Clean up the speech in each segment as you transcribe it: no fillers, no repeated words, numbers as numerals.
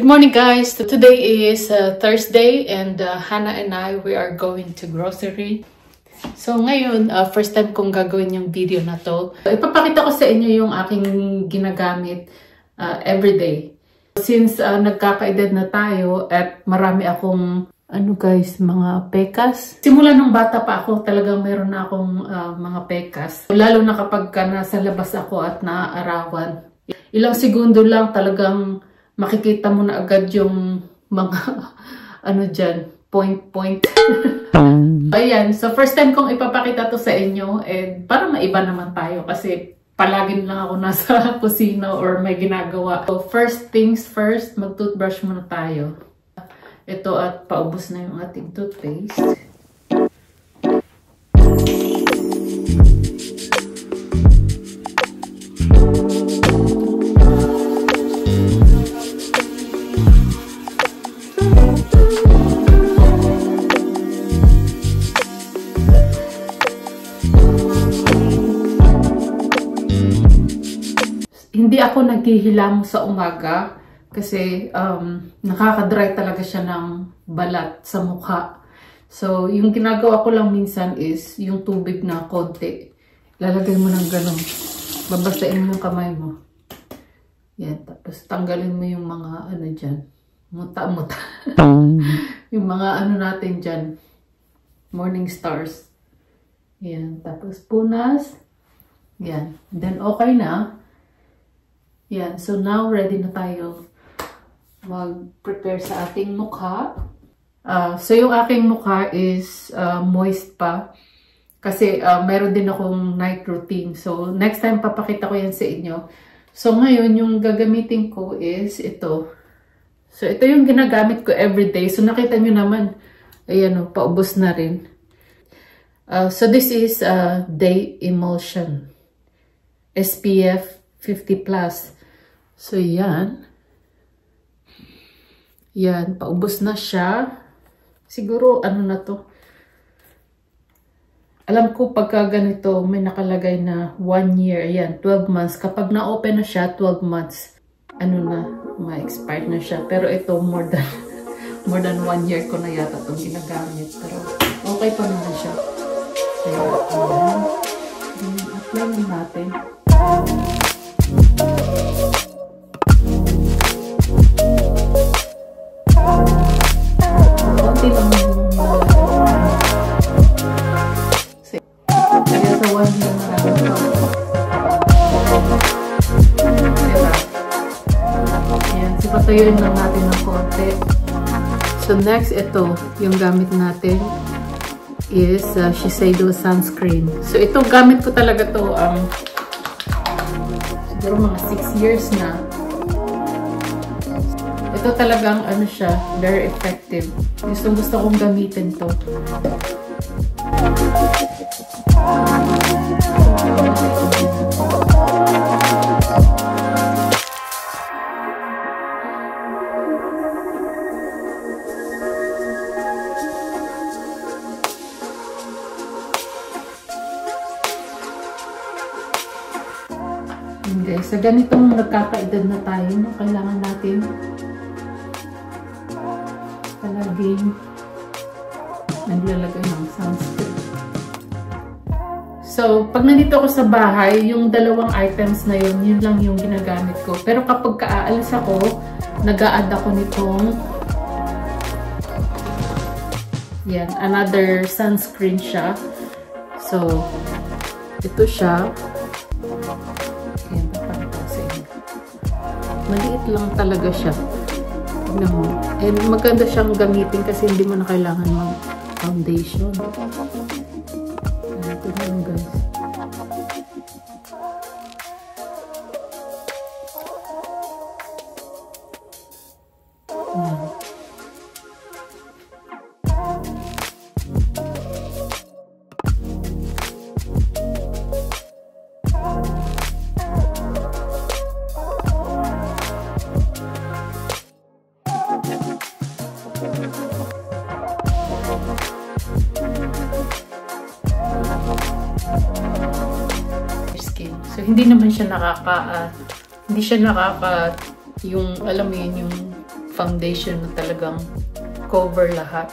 morning guys! Today is Thursday and Hannah and I, we are going to grocery. So ngayon, first time kong gagawin yung video na to. Ipapakita ko sa inyo yung aking ginagamit everyday. Since nagkakaedad na tayo at marami akong mga pekas. Simula nung bata pa ako, talagang meron na akong mga pekas. Lalo na kapag nasa labas ako at naaarawan. Ilang segundo lang talagang makikita mo na agad yung mga point. Ayan, so first time kong ipapakita to sa inyo and para maiba naman tayo kasi palagi lang ako nasa kusina or may ginagawa. So first things first, mag-toothbrush muna tayo. Ito at paubos na yung ating toothpaste. Hindi ako naghihilamo sa umaga kasi nakaka-dry talaga siya ng balat sa mukha. So, yung ginagawa ko lang minsan is yung tubig na konti. Lalagay mo ng ganun. Babasain mo yung kamay mo. Yan. Tapos tanggalin mo yung mga dyan. Muta-muta. Yung mga natin dyan. Morning stars. Yan. Tapos punas. Yan. Then okay na. Yan. So now ready na tayo mag-prepare sa ating mukha. So yung aking mukha is moist pa. Kasi meron din akong night routine. So next time papakita ko yan sa inyo. So ngayon yung gagamitin ko is ito. So ito yung ginagamit ko everyday. So nakita nyo naman, ayan paubos na rin. So this is Day Emulsion. SPF 50+. So, yan. Yan. Paubos na siya. Siguro, na to. Alam ko, pagka ganito, may nakalagay na 1 year. Ayan, 12 months. Kapag na-open na siya, 12 months. Ma-expired na siya. Pero ito, more than 1 year ko na yata itong ginagamit. Pero, okay pa naman siya. Kaya, apply lang natin. Patuyuin lang natin ng konti. So next, ito, yung gamit natin is Shiseido sunscreen. So ito, gamit ko talaga to siguro mga 6 years na. Ito talagang siya, very effective. Gusto kong gamitin to. Sa ganitong nagkakaedad na tayo, kailangan natin palaging naglalagay ng sunscreen. So, pag nandito ako sa bahay, yung dalawang items na yun lang yung ginagamit ko. Pero kapag aalis ako, nag-a-add ako nitong yan, another sunscreen siya. So, ito siya. Maliit lang talaga siya. Tignan mo. And maganda siyang gamitin kasi hindi mo na kailangan mag-foundation. Ito lang guys. So, hindi naman siya hindi siya yung, alam mo yun, yung foundation na talagang cover lahat.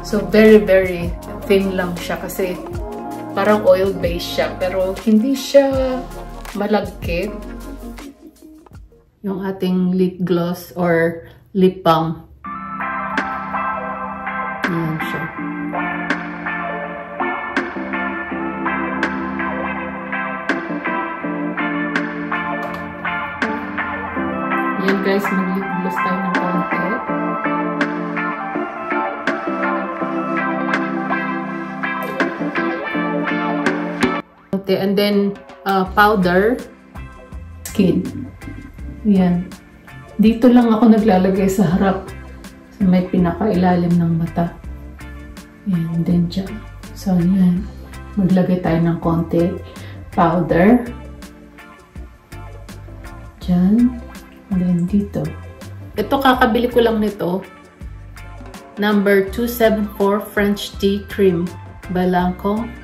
So, very, very thin lang siya kasi parang oil-based siya. Pero, hindi siya malagkit. Yung ating lip gloss or lip balm. Ayan siya. Ayan guys, mag-lip gloss tayo ng konti. Okay, and then powder skin. Ayan. Dito lang ako naglalagay sa harap. So, may pinakailalim ng mata. Ayan, and then dyan. So, ayan. Maglagay tayo ng konti powder. Dyan. And then dito. Ito, kakabili ko lang nito. Number 274 French Tea Cream by Lancome.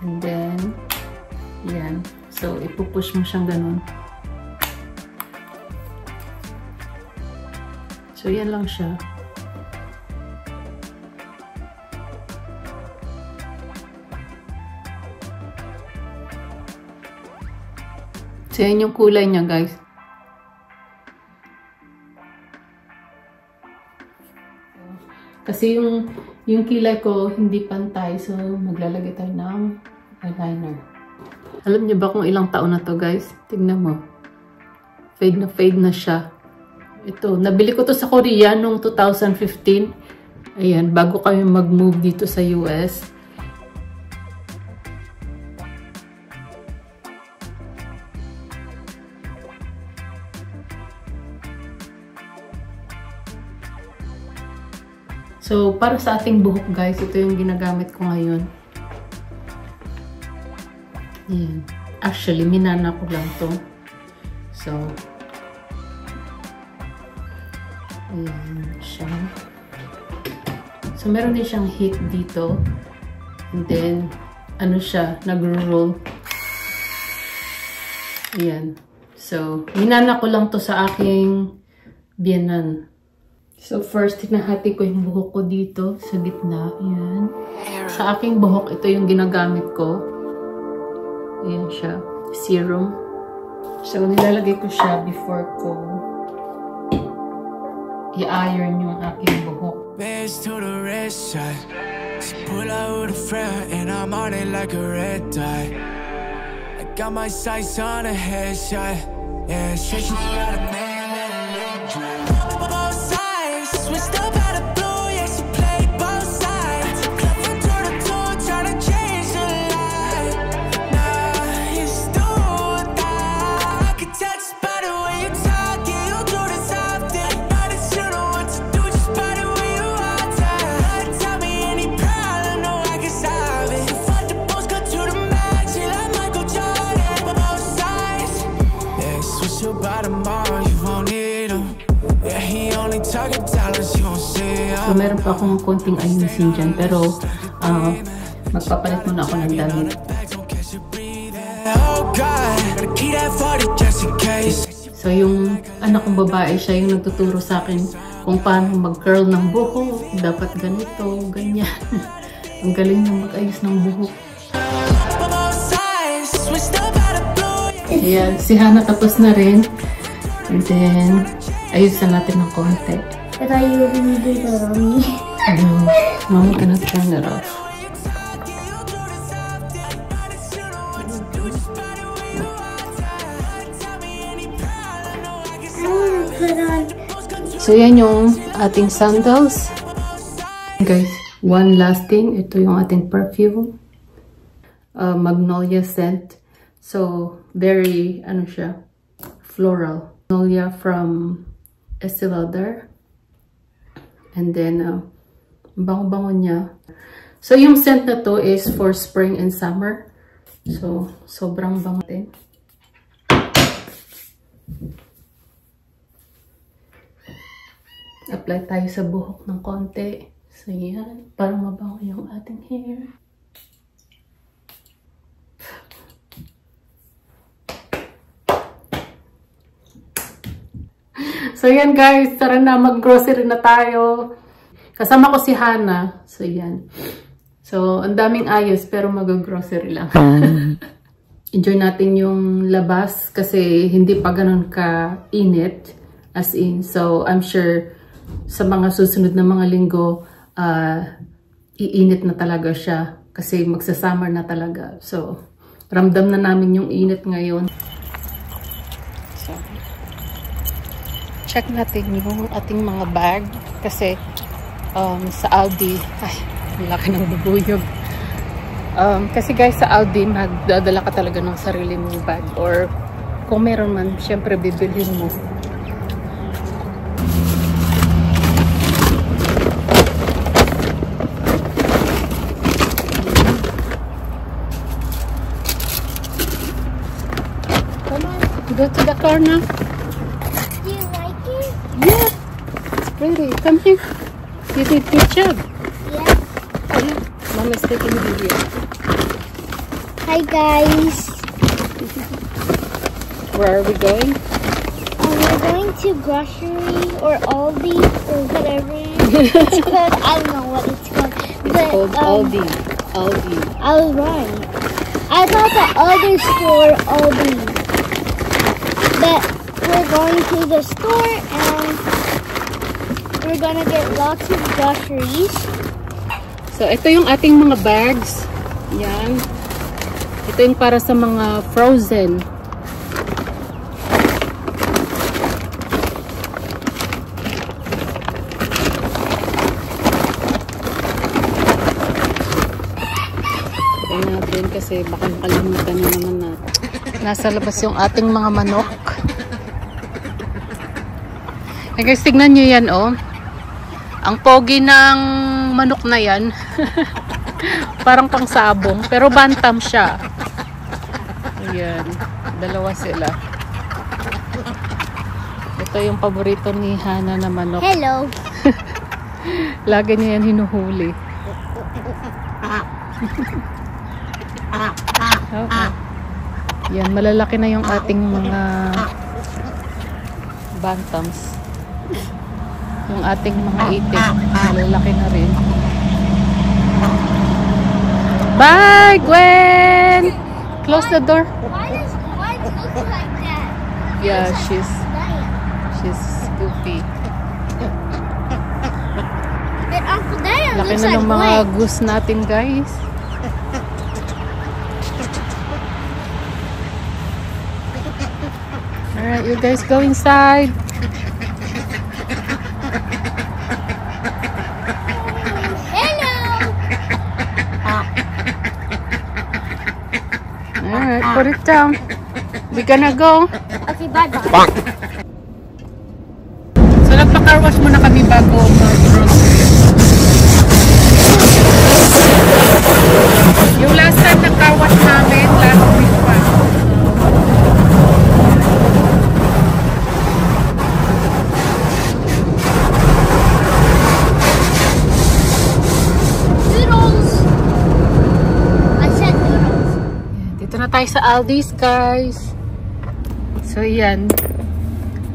And then, yan. So, ipupush mo siyang ganun. So, yan lang siya. So, yan yung kulay niya, guys. Kasi yung kilay ko hindi pantay, so maglalagay tayo ng eyeliner. Alam niyo ba kung ilang taon na to, guys? Tignan mo. Fade na siya. Ito, nabili ko to sa Korea noong 2015. Ayan, bago kami mag-move dito sa US. So, para sa ating buhok, guys, ito yung ginagamit ko ngayon. Ayan. Actually, minana ko lang to. So, ayan siya. So, meron din siyang heat dito. And then, ano siya, nag-roll. Ayan. So, minana ko lang to sa aking biyenan. So, first, hinahati ko yung buhok ko dito sa gitna. Ayan. Sa aking buhok, ito yung ginagamit ko. Ayan siya. Serum. So, nilalagay ko siya before ko i-iron yung aking buhok. Best to the rest side. She pull out a friend and I'm on it like a red dye. I got my sights on a headshot. Yeah, she got a man. Switched up out of blue, yeah, she played both sides. Club from door to door, trying to change her life. Nah, you still that. I can tell just by the way you talk, yeah, you do this often. But it's you know what to do, just by the way you are. Tell me any problem, no, I can solve it. Fuck the post, cut to the max, yeah, like Michael Jordan. Both sides, yeah, switch up by tomorrow, you won't need them. Yeah, he only target dollars, you won't see. So, meron pa akong konting ayusin dyan, pero magpapalit muna ako ng damit. So, yung anak kong babae, siya yung nagtuturo sa akin kung paano mag-curl ng buhok. Dapat ganito, ganyan. Ang galing na mag-ayos ng buhok. Ayan, si Hana tapos na rin. And then, ayusin natin ng konti. But are you going to do that on me? Mama cannot turn it off. So, yan yung ating sandals. Guys, one last thing. Ito yung ating perfume. Magnolia scent. So, very, ano siya, floral. Magnolia from Estee Lauder. And then, bango-bango niya. So, yung scent na to is for spring and summer. So, sobrang bango din. Apply tayo sa buhok ng konti. So, yan. Para mabango yung ating hair. So, So yan guys, tara na, mag-grocery na tayo. Kasama ko si Hana. So yan. So, ang daming ayos pero mag-grocery lang. Enjoy natin yung labas kasi hindi pa ganun ka-init. As in, so I'm sure sa mga susunod na mga linggo, iinit na talaga siya. Kasi magsa-summer na talaga. So, ramdam na namin yung init ngayon. So, check natin yung ating mga bag. Kasi, sa Aldi, ay, laki ng bubuyog. Kasi guys, sa Aldi, magdadala ka talaga ng sarili mong bag. Or, kung meron man, syempre, bibilhin mo. Go to the car now. Do you like it? Yeah, it's pretty. Come here. You did a good job. Yeah. Yeah. Mama's taking video. Hi guys. Where are we going? We're going to grocery or Aldi or whatever it's called. I don't know what it's called. It's called Aldi. Aldi. I was wrong. I thought the other store Aldi. But we're going to the store and we're gonna get lots of groceries. So, ito yung ating mga bags. Yan. Ito yung para sa mga frozen. Ito natin kasi baka nakalimutan na naman natin. Nasa labas yung ating mga manok. Hey guys, tignan nyo yan, oh. Ang pogi ng manok na yan. Parang pang sabong. Pero bantam siya. Ayan. Dalawa sila. Ito yung paborito ni Hana na manok. Hello. Lagi niya yan hinuhuli. Okay. Yan, malalaki na yung ating mga bantams. Yung ating mga itik, malalaki na rin. Bye, Gwen! Close the door. Why does it look like that? Yeah, she's goofy. But Uncle Diane Laki looks na like ng mga Gwen. goose natin, guys. Alright, you guys go inside. Alright, put it down. We're gonna go. Okay, bye-bye. So, nagpa-car wash muna kami bago mag-grocery. Yung last time nag-car wash namin, last week pa. Noodles. I said noodles. Dito na tayo sa Aldi's, guys. So, yan.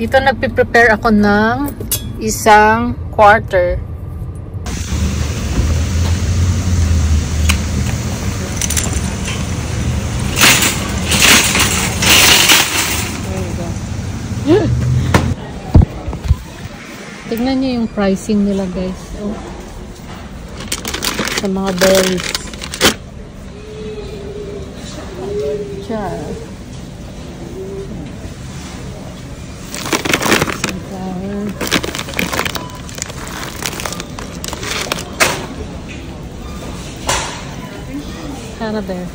Dito nagpe-prepare ako ng isang quarter. There you go. Tignan niyo yung pricing nila, guys. Oh. Sa mga berries. Char. Sunflower. Hannah there.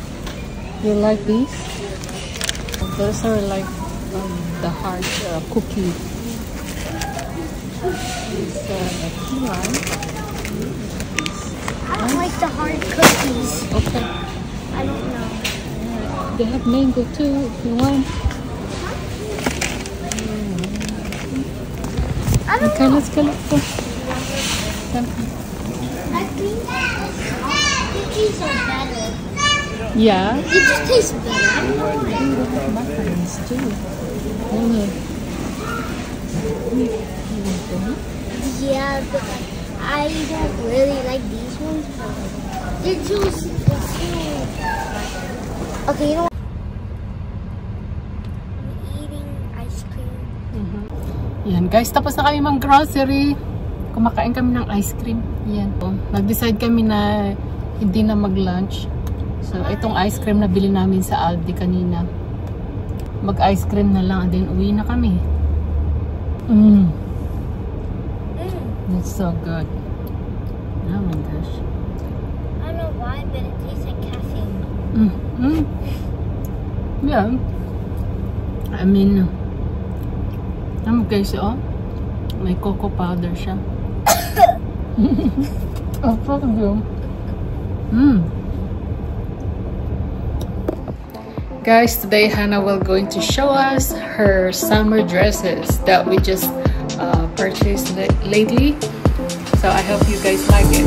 You like these? Those are like the hard cookie. It's one. I don't like the hard cookies. Okay. I don't know. They have mango too if you want. I don't Okay, know. let's go. Let's go. I think cookies are better. Yeah. They just taste better. I don't know why. Muffins too. Yeah, but I don't really like these ones. They're too. Okay, you know what? I'm eating ice cream. Yan guys, tapos na kami mag-grocery. Kumakain kami ng ice cream. Yan. Nag-decide kami na hindi na mag-lunch. So, itong ice cream na bili namin sa Aldi kanina. Mag-ice cream na lang and then uwi na kami. That's so good. Oh my gosh. I don't know why, but it tastes like caffeine. Yeah. I mean, guys, oh, may cocoa powder siya. Oh, fuck you. Guys, today Hannah will going to show us her summer dresses that we just purchased lately. So I hope you guys like it.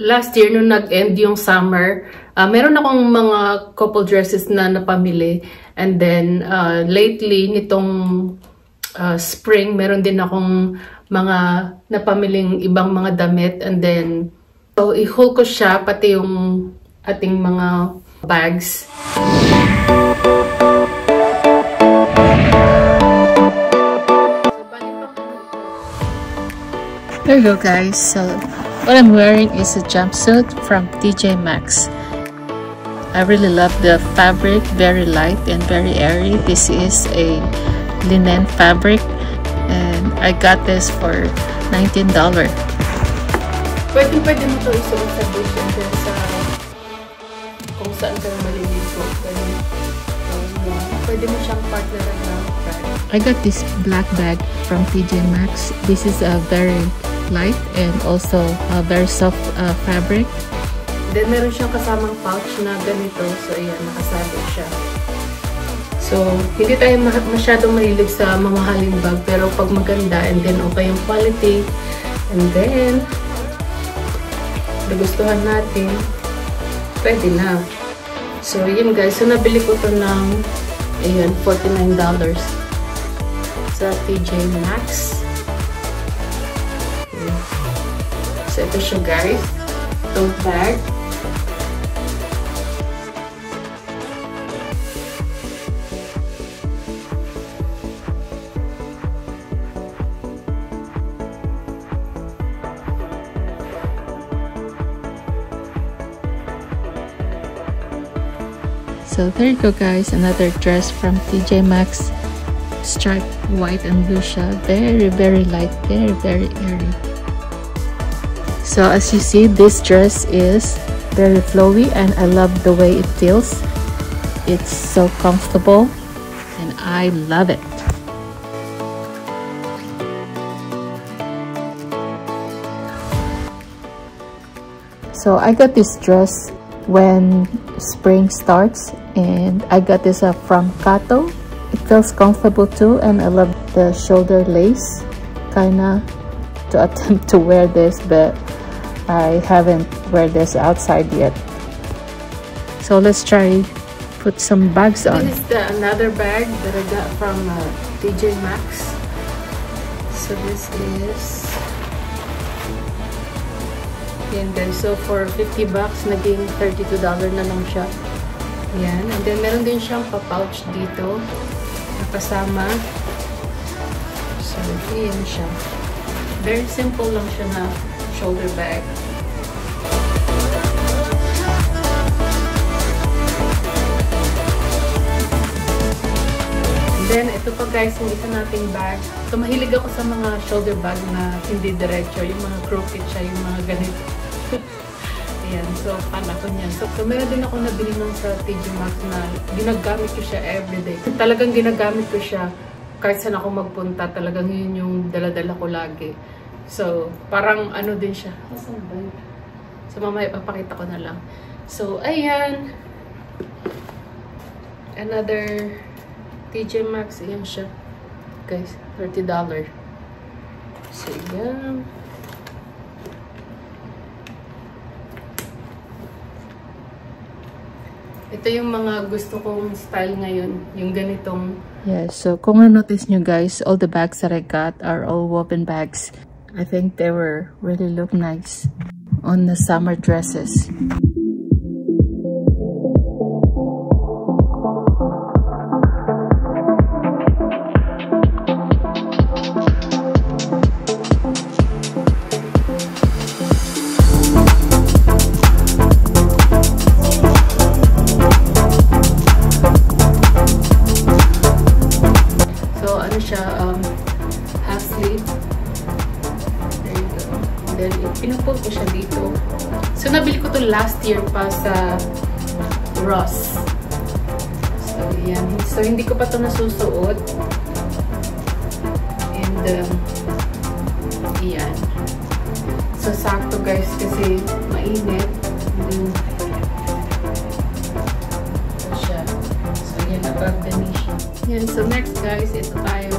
last year, nung nag-end yung summer, meron akong mga couple dresses na napamili. And then, lately, nitong spring, meron din akong mga napamiling ibang mga damit. And then, so, i-haul ko siya, pati yung ating mga bags. There you go, guys. So, what I'm wearing is a jumpsuit from TJ Maxx. I really love the fabric, very light and very airy. This is a linen fabric and I got this for $19. Pwede mo ito isuot sa beach and then sa kung saan kayo maliligo. Pwede mo siyang partneran na bag. I got this black bag from TJ Maxx. This is a very light and also a very soft fabric. Then meron siyang kasamang pouch na ganito. So ayan, nakasabit siya. So hindi tayo masyadong mahilig sa mamahaling bag, pero pag maganda and then okay yung quality and then nagustuhan natin, pwede na. So yun guys, so nabili ko to ng ayan, $49 sa TJ Maxx. Okay. So ito siya guys, tote bag. So there you go guys, another dress from TJ Maxx, striped white and blue siya. Very light, very airy. So as you see, this dress is very flowy and I love the way it feels. It's so comfortable and I love it. So I got this dress when spring starts and I got this from Kato. It feels comfortable too and I love the shoulder lace. Kinda to attempt to wear this, but I haven't wear this outside yet. So let's try put some bags on. This is another bag that I got from TJ Maxx. So this is yan guys, so for 50 bucks, naging $32 na lang siya. Yan, and then meron din siyang pa-pouch dito, nakasama. So, yan siya. Very simple lang siya na shoulder bag. And then, ito pa guys, yung isa nating bag. So, mahilig ako sa mga shoulder bag na hindi diretso, yung mga crooked siya, yung mga ganito. Ayan, so fan ako niyan. So meron din ako nabili nung sa TJ Maxx na ginagamit ko siya everyday. Talagang ginagamit ko siya kahit saan ako magpunta. Talagang yun yung dala-dala ko lagi. So parang ano din siya. Asan ba yun? So mamaya papakita ko na lang. So ayan. Another TJ Maxx. Ayan siya. Guys, $30. So ayan. Ito yung mga gusto kong style ngayon, yung ganitong. Yeah, so kung na-notice nyo guys, all the bags that I got are all woven bags. I think they were really look nice on the summer dresses. Half sleeve. There you go. Then, pinupull ko siya dito. So, nabili ko to last year pa sa Ross. So, yan. So, hindi ko pa to nasusuot. And, yan. So, sakto guys kasi mainit. And, siya. So, yan. Above the knee siya. Yan. So, next guys, ito tayo.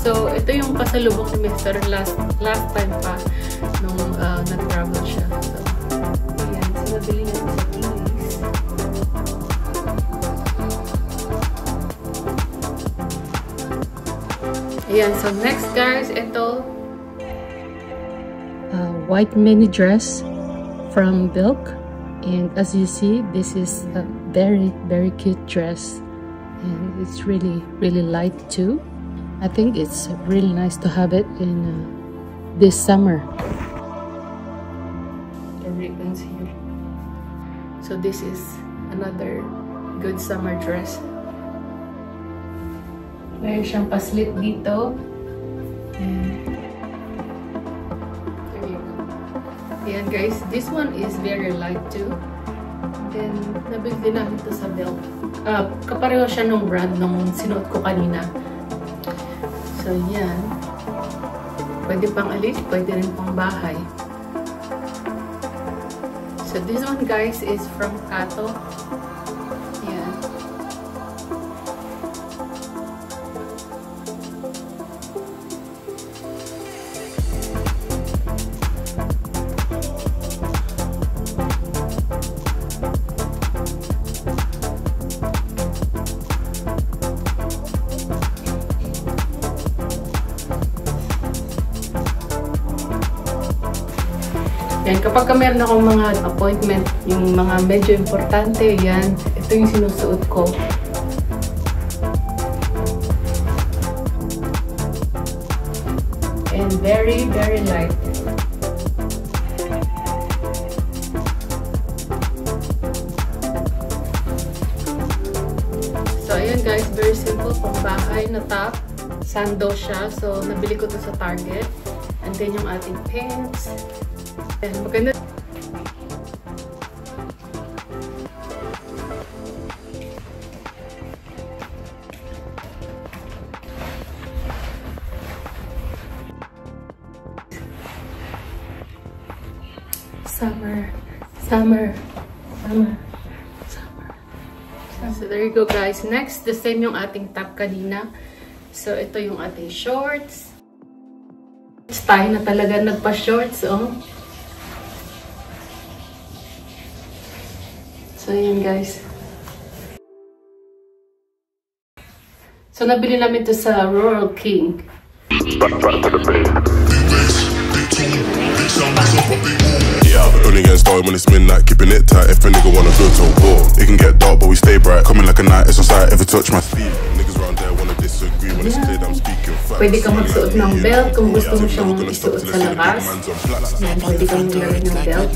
So, ito yung pasalubong ni Mr. last time pa nung nag-travel siya. So, ayan. So, nabili niya sa place. Ayan. So, next guys, ito. White mini dress from Bilk. And as you see, this is a very cute dress. And it's really light too. I think it's really nice to have it in this summer. The ribbons here. So this is another good summer dress. Meron siyang paslit dito. And there you go. Ayan guys, this one is very light too. And then, nabili din namin ito sa belt. Kapareho siya nung brand nung sinuot ko kanina. So, yan. Pwede pang alis, pwede rin pang bahay. So, this one guys is from Kato. Yan. Yan, kapag meron akong mga appointment, yung mga medyo importante, yan, ito yung sinusuot ko. And very, very light. So, ayan guys, very simple, pang bahay na top. Sando siya, so nabili ko to sa Target. And then yung ating pants. And maganda. Summer, summer, summer, summer. So there you go guys. Next, the same yung ating top kanina. So ito yung ating shorts. Tayo na talaga nagpa-shorts, oh. So, yun guys. So, nabili namin ito sa Rural King. Yeah, only getting started when it's midnight, keeping it tight. If a nigga wanna go to war, it can get dark, but we stay bright. Coming like a night, it's on sight, ever touch my feet. Niggas around there wanna disagree when it's clear that I'm speaking facts. Pwede kang magsuot ng belt kung gusto mo siyang isuot sa labas. Yan, pwede kang maglagay ng belt.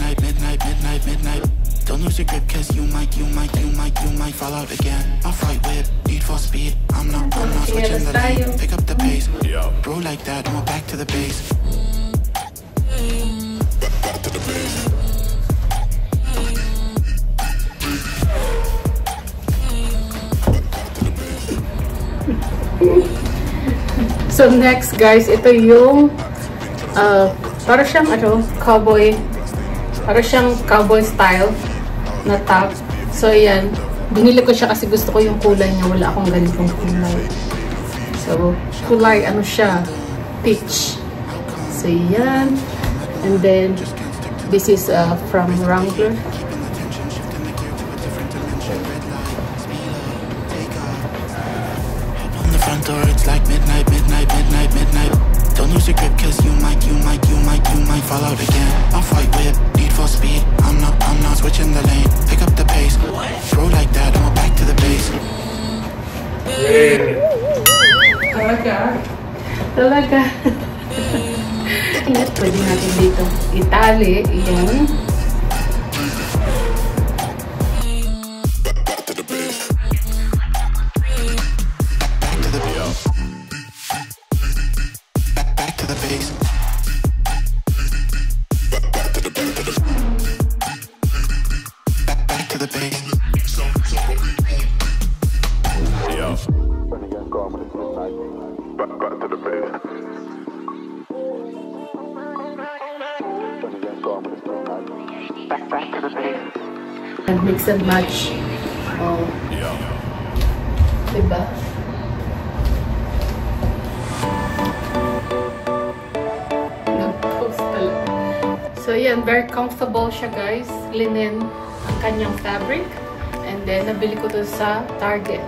Don't lose your grip, cause you might fall out again. Off right whip, need for speed. I'm not switching the lane. Pick up the pace. Bro like that, and we're back to the base. Back to the base. So next guys, ito yung para siyang cowboy. Para siyang cowboy style na top. So, ayan. Binili ko siya kasi gusto ko yung kulay niya. Wala akong ganitong kulay. So, kulay, ano siya? Peach. So, ayan. And then, this is from Wrangler. On the front door, it's like midnight. Don't lose your grip, cause you might fall out again. Off white whip, need for speed. I'm not switching the lane. Pick up the pace. Bro like that, and we're back to the base. Talaga. Pwede natin dito itali. Yan. And mix and match. Oh. Diba? Nag-post talaga. So, yan. Very comfortable siya, guys. Linen ang kanyang fabric. And then, nabili ko to sa Target.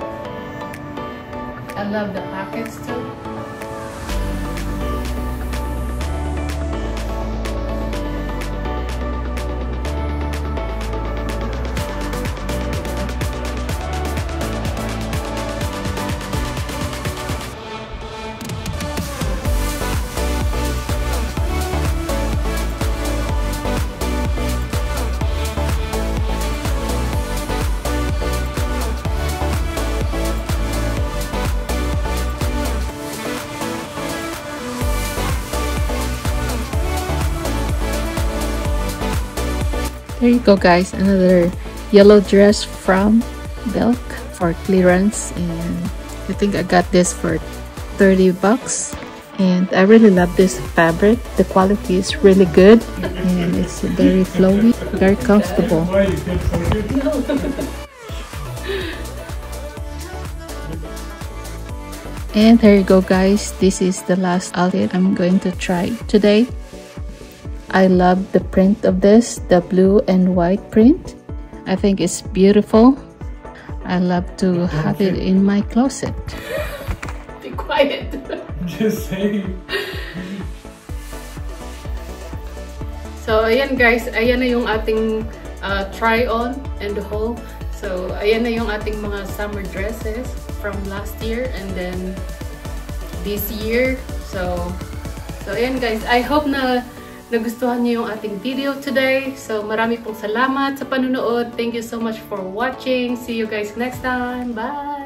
I love the pockets too. There you go, guys. Another yellow dress from Belk for clearance, and I think I got this for 30 bucks. And I really love this fabric. The quality is really good and it's very flowy, very comfortable. And there you go, guys. This is the last outfit I'm going to try today. I love the print of this, the blue and white print. I think it's beautiful. I love to have it in my closet. Be quiet. Just saying. So, ayan guys. Ayan na yung ating try on and haul. So, ayan na yung ating mga summer dresses from last year and then this year. So ayan guys. I hope na nagustuhan niyo yung ating video today. So, marami pong salamat sa panunood. Thank you so much for watching. See you guys next time. Bye!